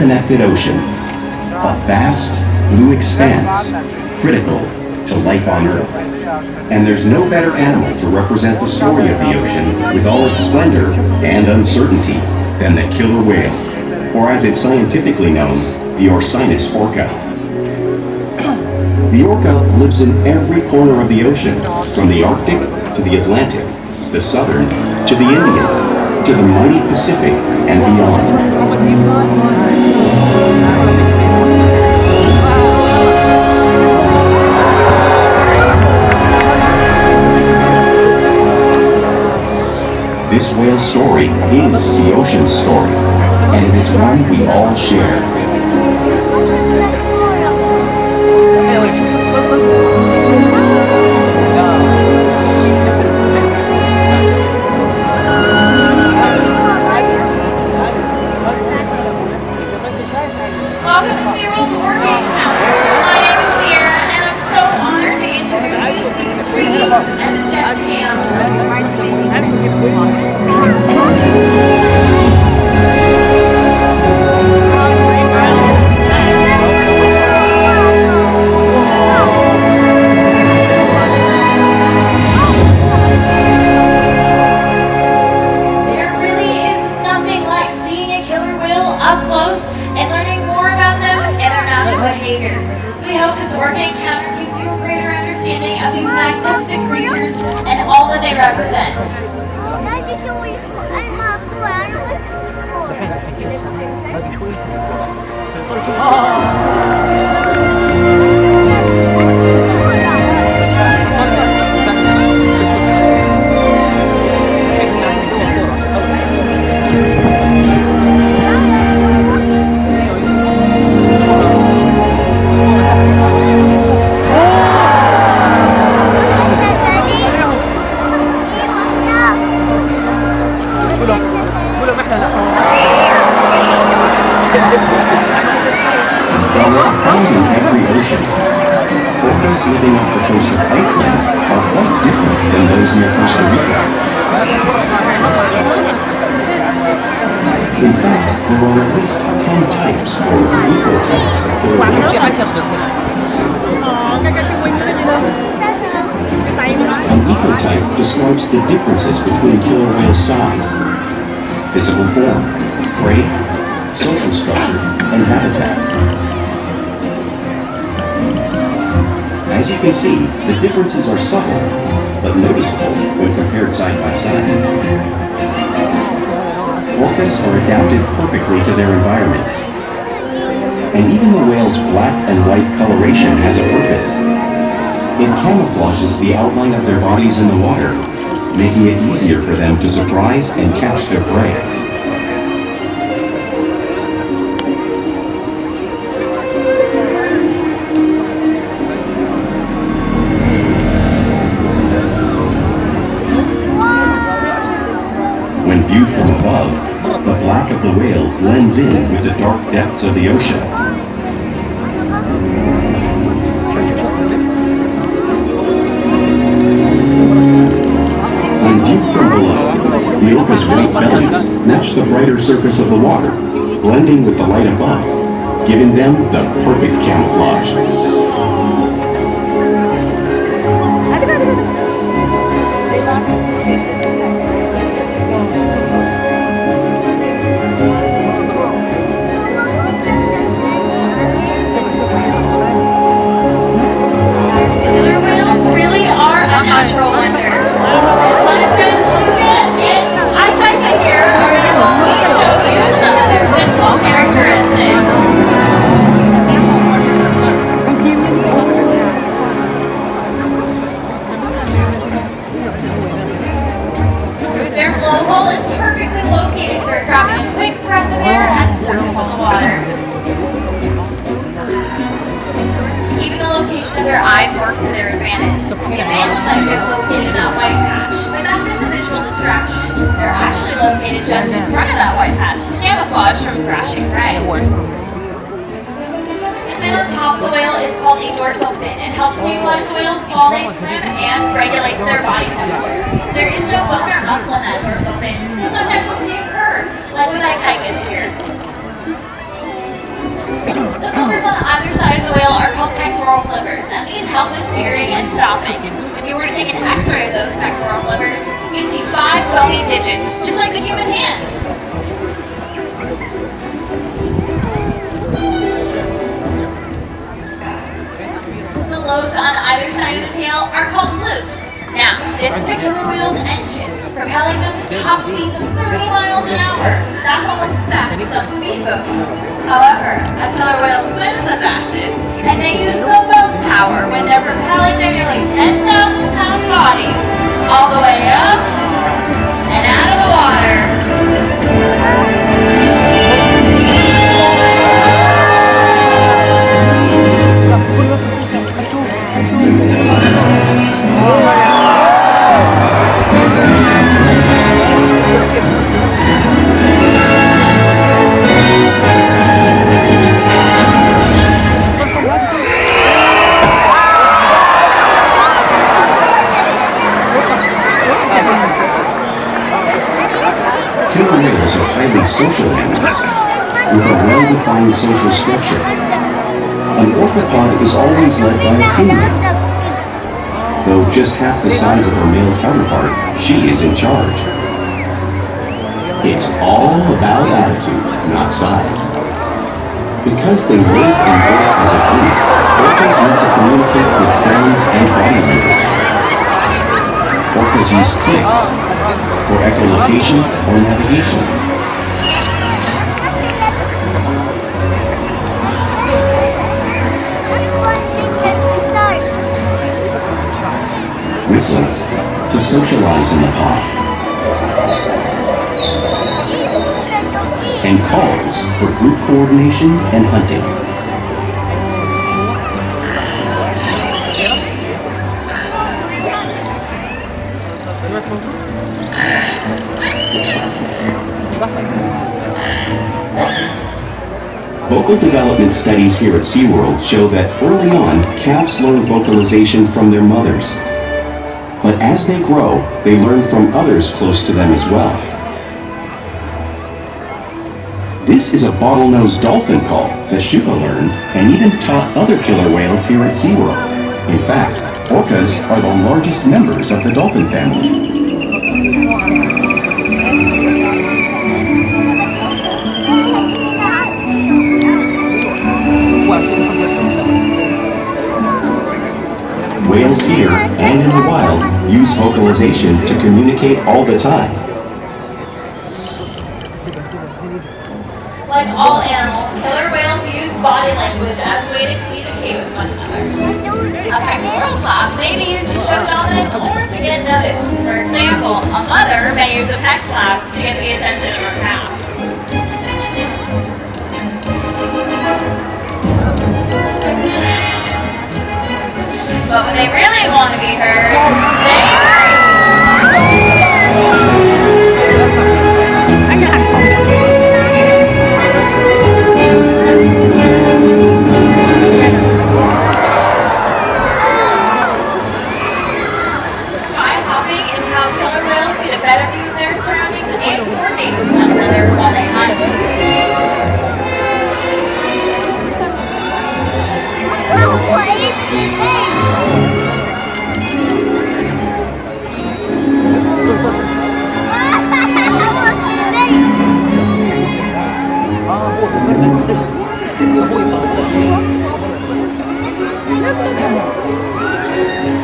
interconnected ocean, a vast blue expanse critical to life on Earth. And there's no better animal to represent the story of the ocean with all its splendor and uncertainty than the killer whale, or as it's scientifically known, the Orcinus orca. The orca lives in every corner of the ocean, from the Arctic to the Atlantic, the Southern to the Indian, to the mighty Pacific and beyond. This whale's story is the ocean's story, and it is one we all share. Living off the coast of Iceland are quite different than those near Costa Rica. In fact, there are at least 10 types or ecotypes of killer whales. An ecotype describes the differences between killer whale size, physical form, prey, social structure, and habitat. As you can see, the differences are subtle, but noticeable when compared side by side. Orcas are adapted perfectly to their environments. And even the whale's black and white coloration has a purpose. It camouflages the outline of their bodies in the water, making it easier for them to surprise and catch their prey. When viewed from above, the black of the whale blends in with the dark depths of the ocean. When viewed from below, the orca's white bellies match the brighter surface of the water, blending with the light above, giving them the perfect camouflage. Natural wonder. My friends Shouka and Ikaika here are going to help me show you some of their physical characteristics. Their blowhole is perfectly located for grabbing a quick breath of air at the surface of the water. Even the location of their eyes works to their advantage. It may look like they're located in that white patch, but that's just a visual distraction. They're actually located just in front of that white patch, camouflage from thrashing prey. The fin on top of the whale is called a dorsal fin. It helps stabilize the whales while they swim and regulates their body temperature. There is no bone or muscle in that dorsal fin, so sometimes you'll see a curve, like with Ikaika here. help with steering and stopping. If you were to take an x-ray of those pectoral livers, you'd see 5 bony digits, just like the human hand. The lobes on either side of the tail are called flukes. Now, this is the killer whale's engine, propelling them to top speeds of 30 miles an hour. That's almost as fast as some speedboats. However, a killer whale swims the fastest, and they use the most power when they're propelling their nearly 10,000-pound bodies all the way up and out of the water. Killer whales are highly social animals with a well-defined social structure. An orca pod is always led by a female. Though just half the size of her male counterpart, she is in charge. It's all about attitude, not size. Because they live and work as a group, orcas need to communicate with sounds and body language. Orcas use clicks for echolocation or navigation. Whistles to socialize in the pod. And calls for group coordination and hunting. Vocal development studies here at SeaWorld show that early on, calves learn vocalization from their mothers. But as they grow, they learn from others close to them as well. This is a bottlenose dolphin call that Shouka learned and even taught other killer whales here at SeaWorld. In fact, orcas are the largest members of the dolphin family. Whales here and in the wild use vocalization to communicate all the time. Like all animals, killer whales use body language as a way to communicate with one another. A pectoral slap may be used to show dominance or to get noticed. For example, a mother may use a pec slap to get the attention of her calf. But when they really want to be heard, they Sky hopping is how killer whales get a better view of their surroundings and coordinate with one another while they hunt.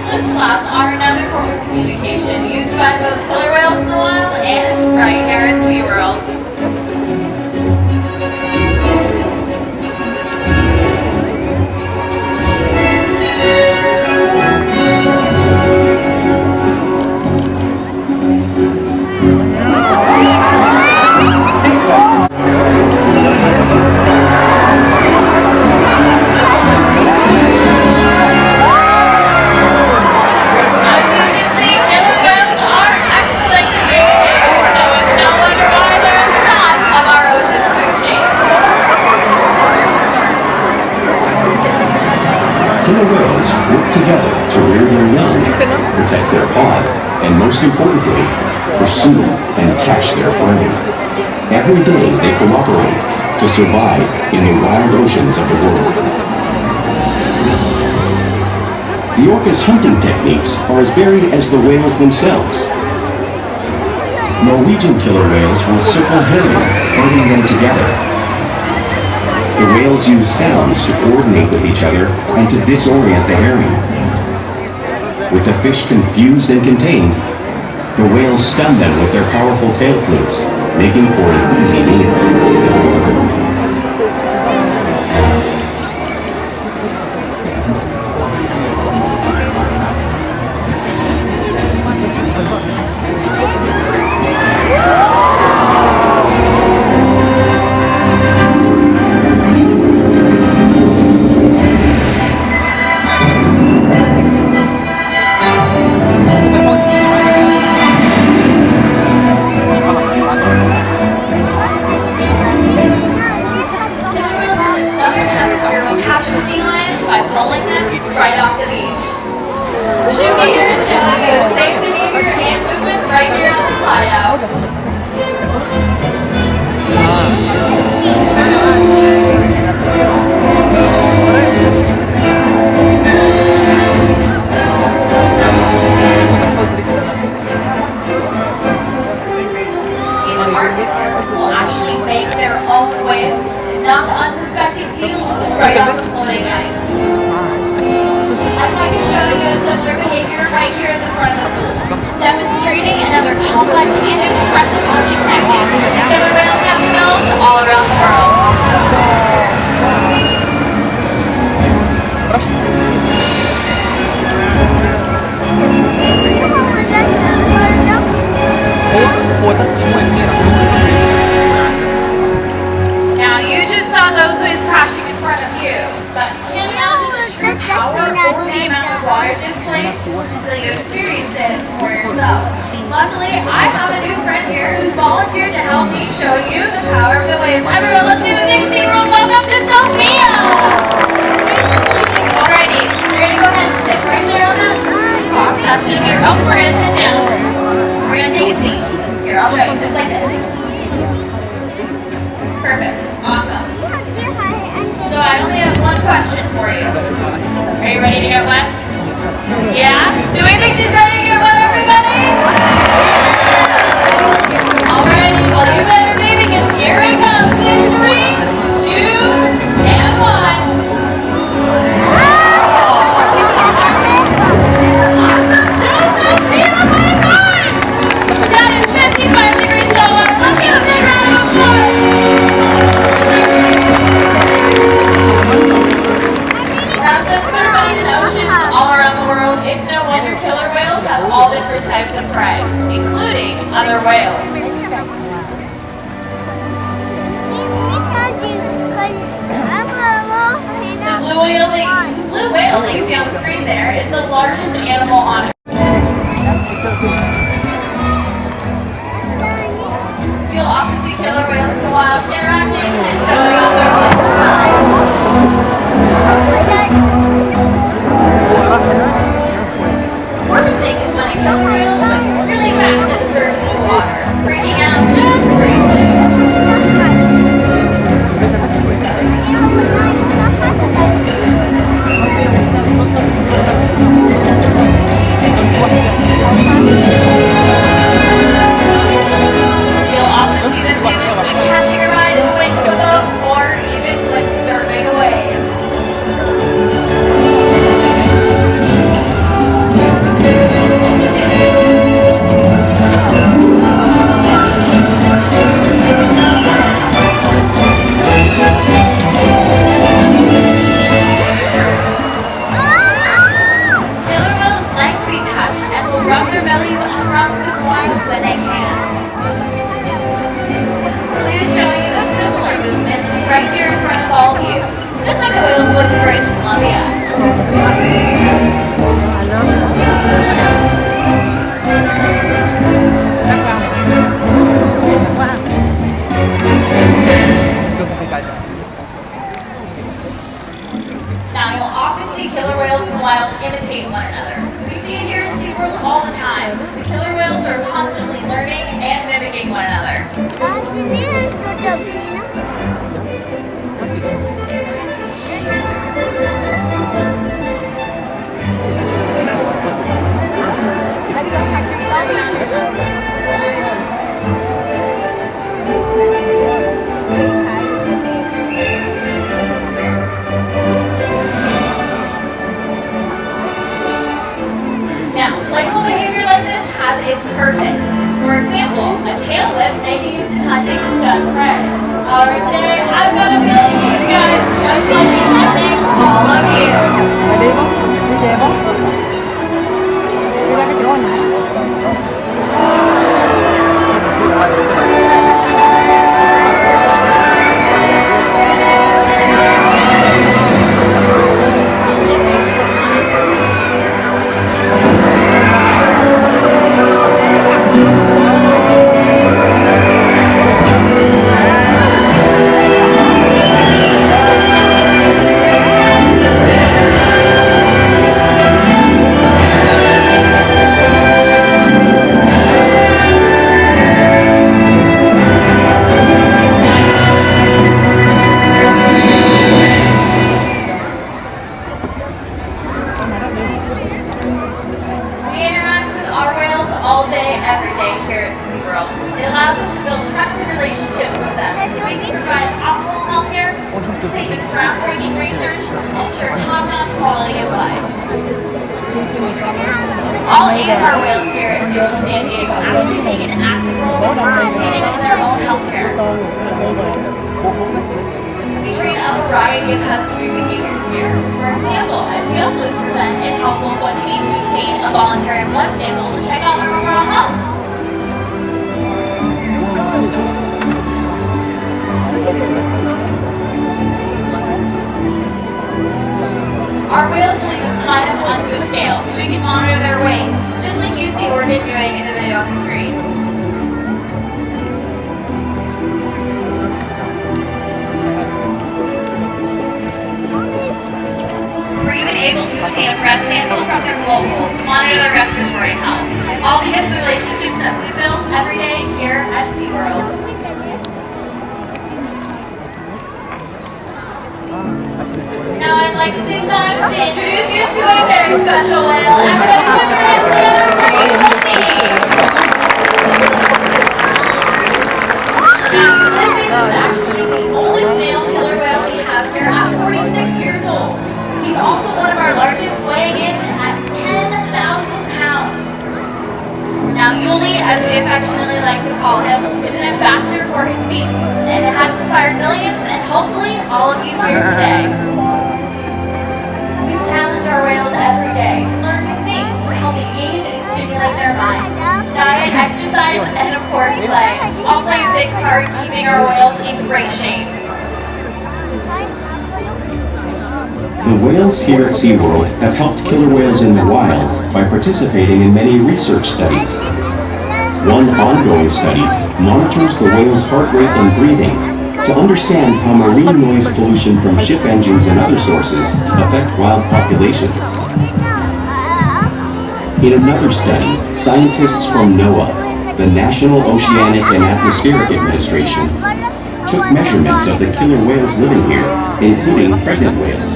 Fluke slaps are another form of communication used by both killer whales in the wild and right here at SeaWorld. Killer whales work together to rear their young, protect their pod, and most importantly, pursue and catch their prey. Every day they cooperate to survive in the wild oceans of the world. The orca's hunting techniques are as varied as the whales themselves. Norwegian killer whales will circle herring, fighting them together. The whales use sounds to coordinate with each other and to disorient the herring. With the fish confused and contained, the whales stun them with their powerful tail flukes, making for an easy meal. Now you just saw those waves crashing in front of you, but you can't imagine the true power or the amount of water displaced until you experience it for yourself. Luckily, I have a new friend here who's volunteered to help me show you the power of the wave. Everyone, let's do a big SeaWorld welcome to Sophia! Alrighty, you're gonna go ahead and sit right there on that box. That's gonna be your, oh, we're gonna sit down. We're gonna take a seat. Here, I'll show you, just like this. Perfect, awesome. So I only have one question for you. Are you ready to get wet? Yeah? Do we think she's ready to get wet, everybody? Alrighty, well you better baby, because here it comes in 3, 2, and 1. Awesome, Sophia, oh my God! That is 55 degrees below. Let's give a big round of applause. Now, since they're found in oceans all around the world, it's no wonder killer whales have all different types of prey, including other whales. The blue whale that you see on the screen there is the largest animal on Earth. You'll often see killer whales in the wild interacting and showing off their physical size. Orca snake is when a killer whale swims really fast at the surface of the water, breaking out just briefly. You'll often see them do this when catching a ride in the wake of a boat or even when surfing a wave. Killer whales like to be touched and will rub their bellies on rocks in the wild when they can. We're showing you a similar movement right here in front of all of you, just like the whales would in British Columbia. Now you'll often see killer whales in the wild imitate one another. We see it here in SeaWorld all the time. The killer whales are constantly learning and mimicking one another. All 8 of our whales here at SeaWorld San Diego actually take an active role in participating in their own healthcare. We train a variety of husbandry behaviors here. For example, a tail fluke percent is helpful when we need to obtain a voluntary blood sample to check on our overall health. Our whales will even slide up onto a scale so we can monitor their weight, just like you see Orca doing in the video on the screen. We're even able to obtain a breast sample from their blowhole to monitor their respiratory health. All because of the relationships that we build every day here at SeaWorld. Now I'd like to take time to introduce you to a very special whale. Everybody put your hands together for Ulises. Now Ulises is actually the oldest male killer whale we have here at 46 years old. He's also one of our largest, weighing in at 10,000 pounds. Now Uli, as we affectionately like to call him, is an ambassador for his species, and it has inspired millions and hopefully all of you here today. We challenge our whales every day to learn new things to help engage and stimulate their minds. Diet, exercise, and of course play all play a big part in keeping our whales in great shape. The whales here at SeaWorld have helped killer whales in the wild by participating in many research studies. One ongoing study monitors the whale's heart rate and breathing to understand how marine noise pollution from ship engines and other sources affect wild populations. In another study, scientists from NOAA, the National Oceanic and Atmospheric Administration, took measurements of the killer whales living here, including pregnant whales.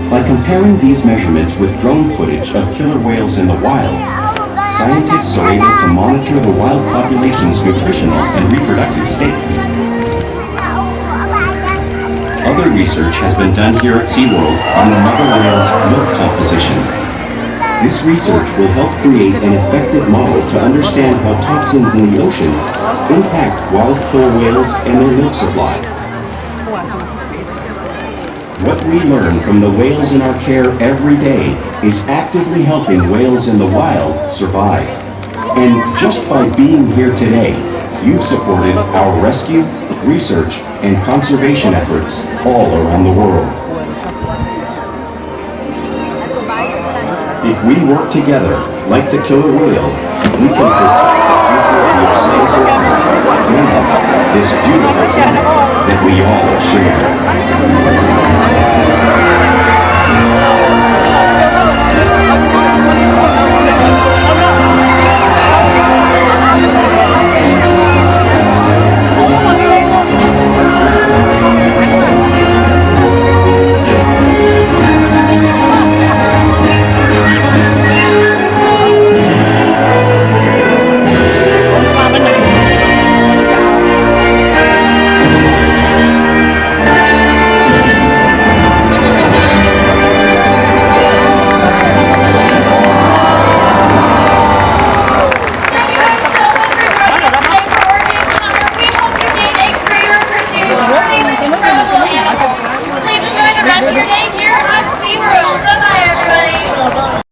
By comparing these measurements with drone footage of killer whales in the wild, scientists are able to monitor the wild population's nutritional and reproductive states. Other research has been done here at SeaWorld on the mother whale's milk composition. This research will help create an effective model to understand how toxins in the ocean impact wild killer whales and their milk supply. What we learn from the whales in our care every day is actively helping whales in the wild survive. And just by being here today, you've supported our rescue, research, and conservation efforts all around the world. If we work together, like the killer whale, we can protect the future of the States and this beautiful planet that we all share. Please enjoy the rest of your day here at SeaWorld.